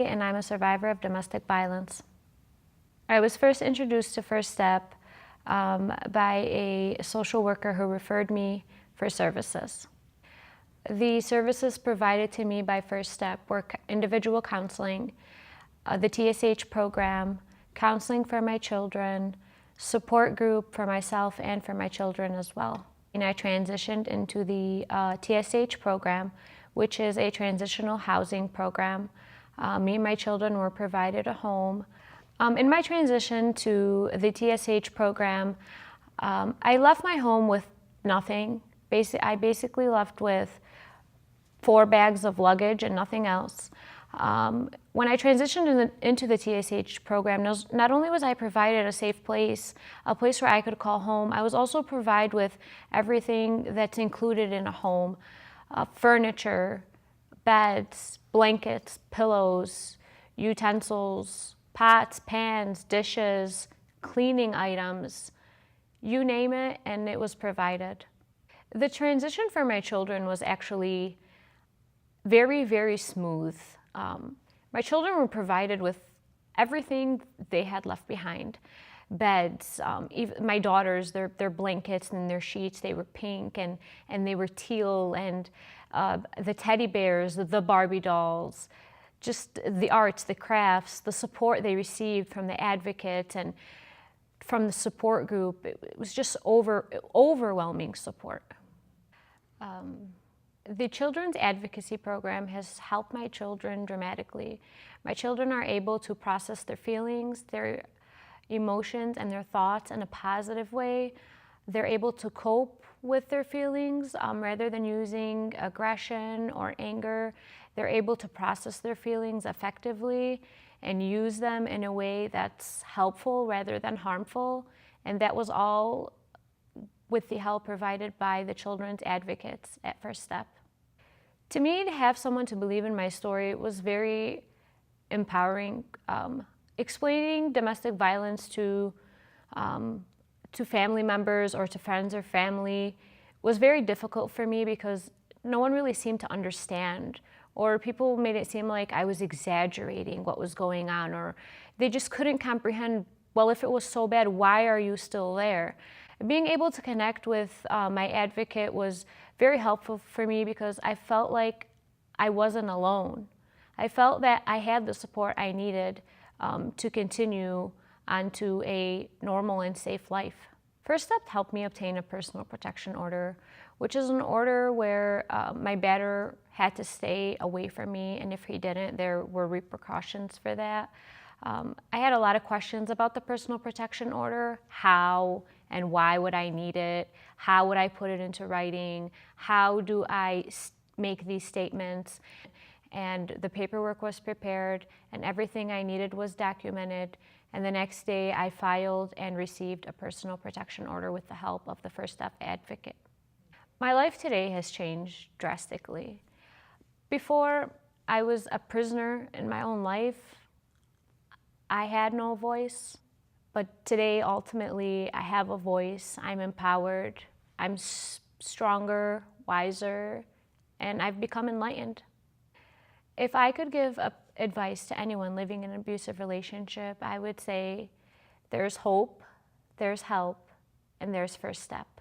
and I'm a survivor of domestic violence. I was first introduced to First Step by a social worker who referred me for services. The services provided to me by First Step were individual counseling, the TSH program, counseling for my children, support group for myself and for my children as well. And I transitioned into the TSH program, which is a transitional housing program. Me and my children were provided a home. In my transition to the TSH program, I left my home with nothing. I basically left with 4 bags of luggage and nothing else. When I transitioned into the TSH program, not only was I provided a safe place, a place where I could call home, I was also provided with everything that's included in a home: furniture, beds, blankets, pillows, utensils, pots, pans, dishes, cleaning items, you name it, and it was provided. The transition for my children was actually very, very smooth. My children were provided with everything they had left behind. Beds, even my daughters, their blankets and their sheets, they were pink and they were teal, and the teddy bears, the Barbie dolls, just the arts, the crafts, the support they received from the advocates and from the support group. It was just overwhelming support. The Children's Advocacy Program has helped my children dramatically. My children are able to process their feelings, their emotions, and their thoughts in a positive way. They're able to cope with their feelings rather than using aggression or anger. They're able to process their feelings effectively and use them in a way that's helpful rather than harmful. And that was all with the help provided by the children's advocates at First Step. To me, to have someone to believe in my story was very empowering. Explaining domestic violence to family members or to friends or family was very difficult for me because no one really seemed to understand, or people made it seem like I was exaggerating what was going on, or they just couldn't comprehend, well, if it was so bad, why are you still there? Being able to connect with my advocate was very helpful for me because I felt like I wasn't alone. I felt that I had the support I needed to continue onto a normal and safe life. First Step helped me obtain a personal protection order, which is an order where my batterer had to stay away from me, and if he didn't, there were repercussions for that. I had a lot of questions about the personal protection order. How and why would I need it? How would I put it into writing? How do I make these statements? And the paperwork was prepared and everything I needed was documented. And the next day I filed and received a personal protection order with the help of the First Step advocate. My life today has changed drastically. Before, I was a prisoner in my own life. I had no voice, but today, ultimately, I have a voice. I'm empowered, I'm stronger, wiser, and I've become enlightened. If I could give advice to anyone living in an abusive relationship, I would say there's hope, there's help, and there's First Step.